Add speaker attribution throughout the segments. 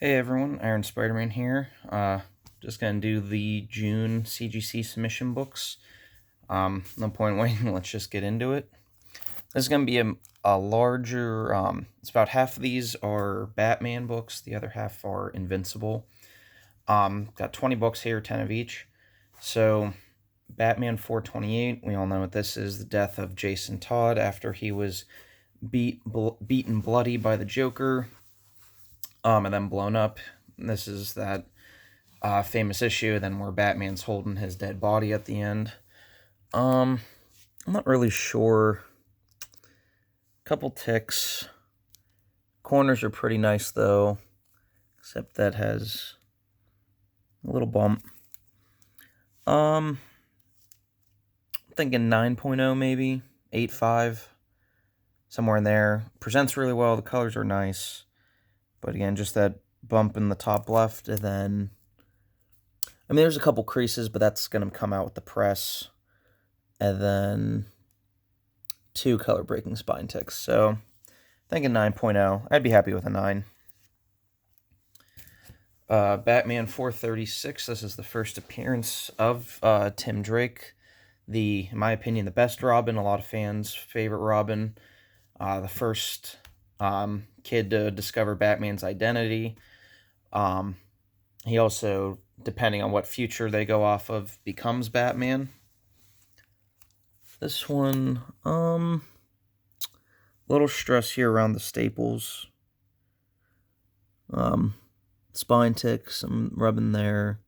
Speaker 1: Hey everyone, Iron Spider-Man here. Just gonna do the June CGC submission books. No point waiting, let's just get into it. This is gonna be a larger, it's about half of these are Batman books, the other half are Invincible. Got 20 books here, 10 of each. So, Batman 428, we all know what this is, the death of Jason Todd after he was beaten bloody by the Joker. And then blown up. This is that famous issue, then where Batman's holding his dead body at the end. I'm not really sure. Couple ticks. Corners are pretty nice though, except that has a little bump. Thinking 9.0 maybe, 8.5, somewhere in there. Presents really well. The colors are nice. But again, just that bump in the top left, and then, I mean, there's a couple creases, but that's going to come out with the press. And then 2 color breaking spine ticks. So, thinking 9.0. I'd be happy with a 9. Batman 436. This is the first appearance of Tim Drake. In my opinion, the best Robin. A lot of fans' favorite Robin. The first kid to discover Batman's identity. He also, depending on what future they go off of, becomes Batman. This one, little stress here around the staples. Spine tick, some rubbing there.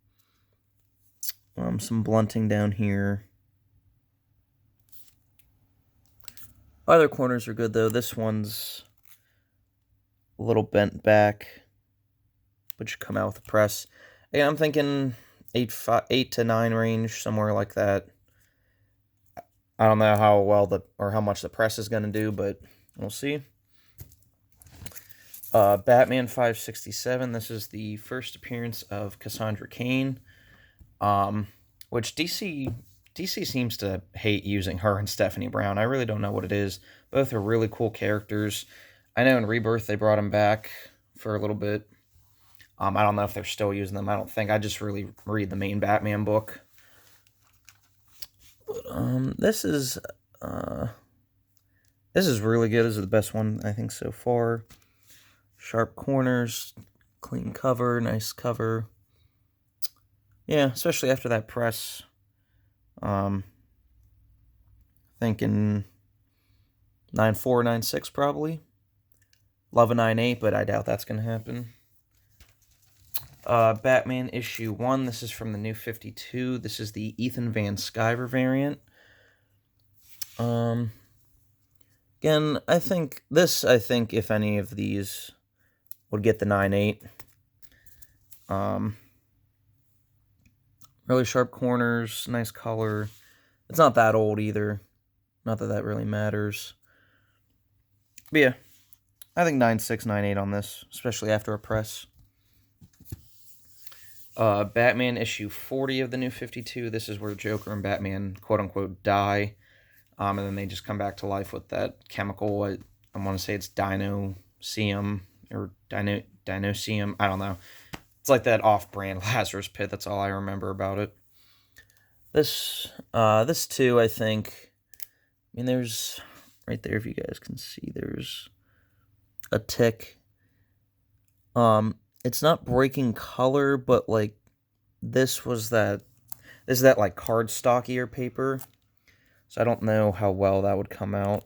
Speaker 1: Some blunting down here. Other corners are good though. This one's a little bent back, but should come out with a press. Again, I'm thinking 8 to 9 range, somewhere like that. I don't know how well or how much the press is going to do, but we'll see. Batman 567. This is the first appearance of Cassandra Cain, which DC seems to hate using her and Stephanie Brown. I really don't know what it is. Both are really cool characters. I know in Rebirth they brought them back for a little bit. I don't know if they're still using them. I don't think. I just really read the main Batman book. But, this is really good. This is the best one I think so far. Sharp corners, clean cover, nice cover. Yeah, especially after that press. Thinking 9.4, 9.6 probably. Love a 9.8, but I doubt that's going to happen. Batman issue 1. This is from the New 52. This is the Ethan Van Sciver variant. Again, I think if any of these would get the 9.8. Really sharp corners, nice color. It's not that old either. Not that really matters. But yeah, I think 9.6, 9.8 on this, especially after a press. Batman issue 40 of the New 52. This is where Joker and Batman, quote-unquote, die. And then they just come back to life with that chemical. I want to say it's Dinoseum or Dinoseum. I don't know. It's like that off-brand Lazarus Pit. That's all I remember about it. This too, I think. I mean, there's right there, if you guys can see, there's a tick. It's not breaking color, but like this is that like cardstockier paper. So I don't know how well that would come out.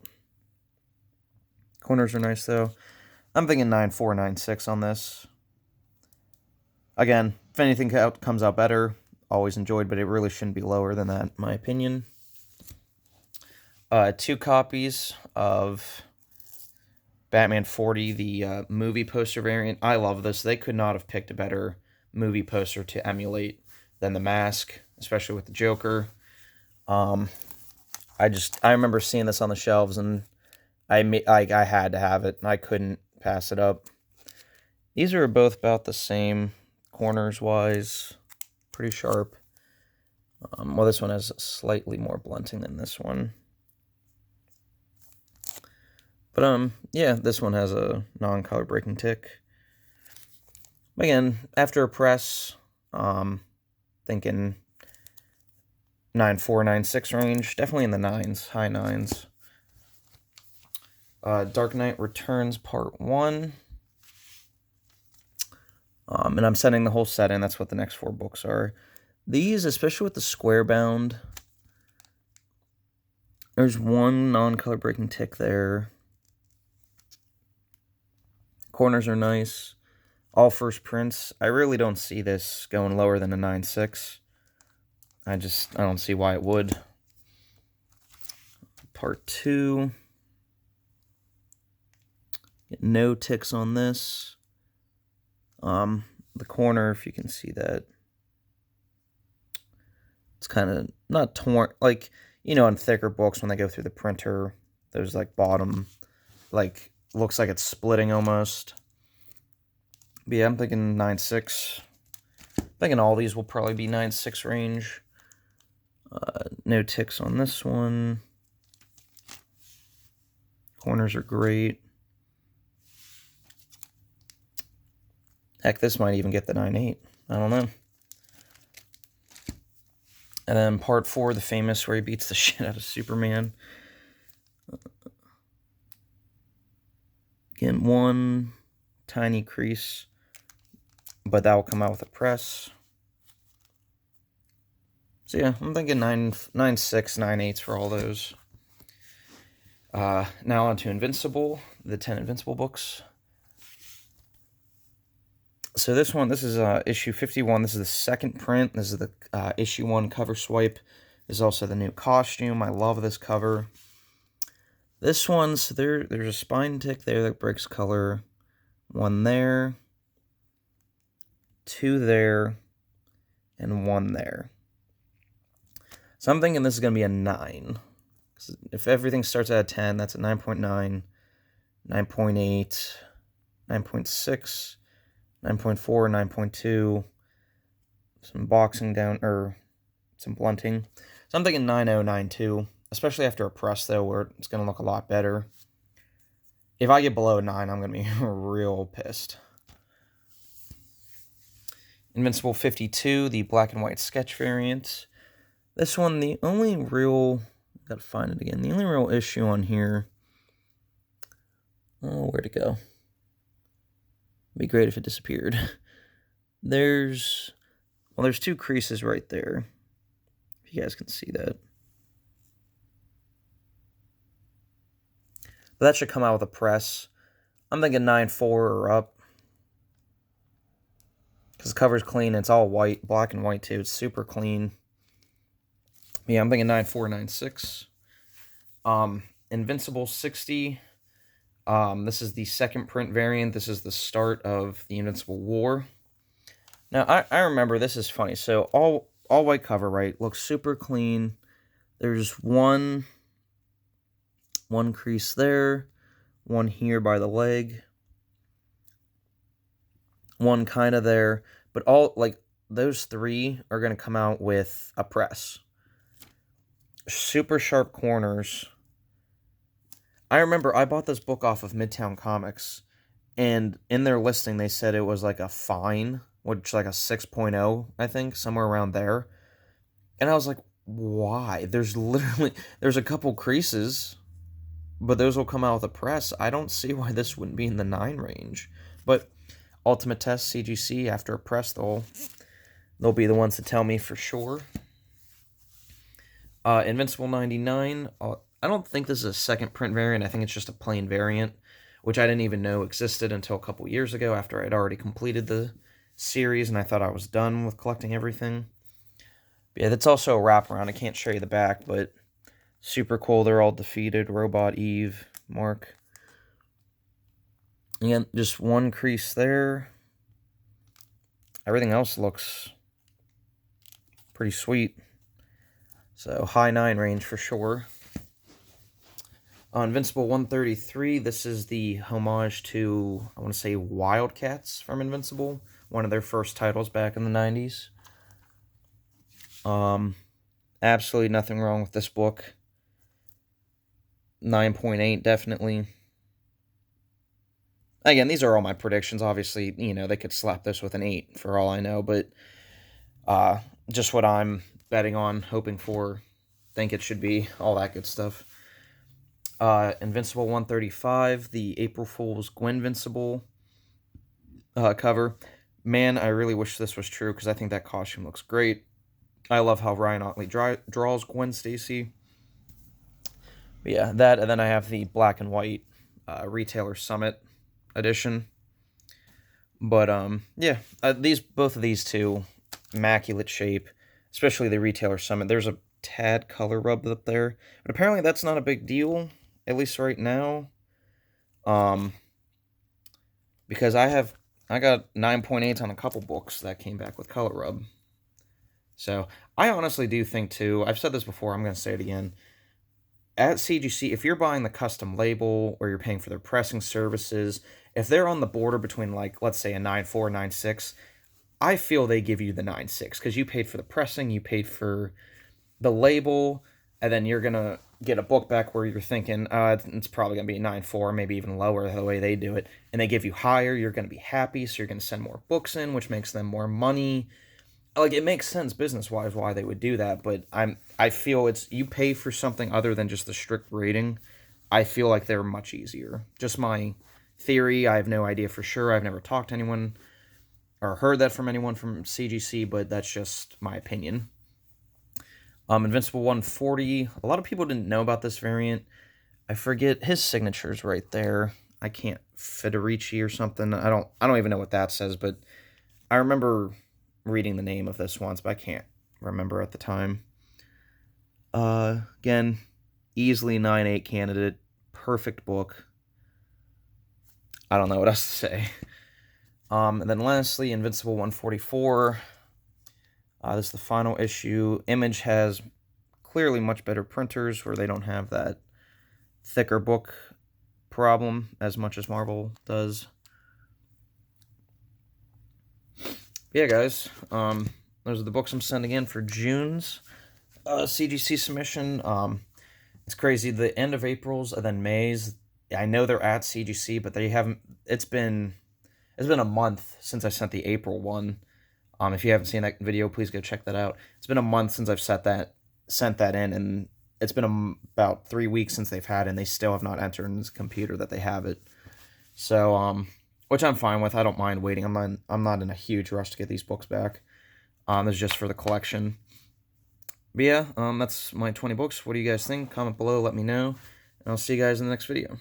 Speaker 1: Corners are nice though. I'm thinking 9.4, 9.6 on this. Again, if anything comes out better, always enjoyed, but it really shouldn't be lower than that, in my opinion. 2 copies of Batman 40, the movie poster variant. I love this. They could not have picked a better movie poster to emulate than The Mask, especially with the Joker. I remember seeing this on the shelves, and I had to have it, and I couldn't pass it up. These are both about the same corners-wise, pretty sharp. Well, this one has slightly more blunting than this one. But, yeah, this one has a non-color breaking tick. But again, after a press, thinking 9.4, 9.6 range, definitely in the 9s, high 9s. Dark Knight Returns Part 1. And I'm sending the whole set in. That's what the next 4 books are. These, especially with the square bound, there's one non-color breaking tick there. Corners are nice. All first prints. I really don't see this going lower than a 9.6. I don't see why it would. Part 2. Get no ticks on this. The corner, if you can see that, it's kind of not torn, like, you know, in thicker books when they go through the printer, there's like bottom, like, looks like it's splitting almost. But yeah, I'm thinking 9.6. Thinking all these will probably be 9.6 range. No ticks on this one. Corners are great. Heck, this might even get the 9.8. I don't know. And then part 4, the famous, where he beats the shit out of Superman. Again, one tiny crease, but that will come out with a press. So yeah, I'm thinking 9.6, 9.8s for all those. Now on to Invincible, the 10 Invincible books. So this is issue 51. This is the second print. This is the issue 1 cover swipe. This is also the new costume. I love this cover. This one, so there's a spine tick there that breaks color. One there. 2 there. And 1 there. So I'm thinking this is going to be a 9. If everything starts at a 10, that's a 9.9, 9.8, 9.6, 9.4, 9.2, some boxing down, or some blunting. So I'm thinking 9.0, 9.2, especially after a press, though, where it's going to look a lot better. If I get below 9, I'm going to be real pissed. Invincible 52, the black and white sketch variant. This one, the only real, gotta find it again, the only real issue on here, oh, where'd it go? It'd be great if it disappeared. There's 2 creases right there, if you guys can see that. But that should come out with a press. I'm thinking 9.4 or up. Because the cover's clean, it's all white, black and white too, it's super clean. Yeah, I'm thinking 9.4, 9.6. Invincible 60. This is the second print variant. This is the start of the Invincible War. Now, I remember, this is funny. So, all white cover, right? Looks super clean. There's one crease there. One here by the leg. One kind of there. But all, like, those 3 are going to come out with a press. Super sharp corners. I remember I bought this book off of Midtown Comics, and in their listing they said it was like a fine, which like a 6.0, I think, somewhere around there. And I was like, why? There's a couple creases, but those will come out with a press. I don't see why this wouldn't be in the 9 range. But Ultimate Test, CGC, after a press, they'll be the ones to tell me for sure. Invincible 99, I don't think this is a second print variant. I think it's just a plain variant, which I didn't even know existed until a couple years ago after I'd already completed the series and I thought I was done with collecting everything. But yeah, that's also a wraparound. I can't show you the back, but super cool. They're all defeated. Robot, Eve, Mark. Again, just one crease there. Everything else looks pretty sweet. So, high 9 range for sure. Invincible 133, this is the homage to, I want to say, Wildcats from Invincible. One of their first titles back in the 90s. Absolutely nothing wrong with this book. 9.8, definitely. Again, these are all my predictions. Obviously, you know, they could slap this with an 8 for all I know, but uh, just what I'm betting on, hoping for, think it should be, all that good stuff. Invincible 135, the April Fool's Gwenvincible cover. Man, I really wish this was true because I think that costume looks great. I love how Ryan Otley draws Gwen Stacy. But yeah, that, and then I have the black and white Retailer Summit edition. But yeah, both of these two, immaculate shape, especially the Retailer Summit. There's a tad color rubbed up there, but apparently that's not a big deal, at least right now. Because I got 9.8s on a couple books that came back with color rub. So I honestly do think too. I've said this before. I'm going to say it again. At CGC, if you're buying the custom label or you're paying for their pressing services, if they're on the border between, like, let's say a 9.4, 9.6, I feel they give you the 9.6 because you paid for the pressing, you paid for the label, and then you're going to get a book back where you're thinking, it's probably going to be a 9.4, maybe even lower the way they do it, and they give you higher, you're going to be happy, so you're going to send more books in, which makes them more money. Like, it makes sense business-wise why they would do that, but I feel it's, you pay for something other than just the strict rating, I feel like they're much easier. Just my theory, I have no idea for sure, I've never talked to anyone or heard that from anyone from CGC, but that's just my opinion. Invincible 140, a lot of people didn't know about this variant. I forget, his signature's right there. I can't, Federici or something, I don't even know what that says, but I remember reading the name of this once, but I can't remember at the time. Again, easily 9.8 candidate, perfect book. I don't know what else to say. And then lastly, Invincible 144. This is the final issue. Image has clearly much better printers where they don't have that thicker book problem as much as Marvel does. Yeah, guys, those are the books I'm sending in for June's CGC submission. It's crazy. The end of April's and then May's, I know they're at CGC, but they haven't. It's been a month since I sent the April one. If you haven't seen that video, please go check that out. It's been a month since I've sent that in, and it's been about 3 weeks since they've had it, and they still have not entered in this computer that they have it. So, which I'm fine with. I don't mind waiting. I'm not in a huge rush to get these books back. This is just for the collection. But yeah, that's my 20 books. What do you guys think? Comment below, let me know. And I'll see you guys in the next video.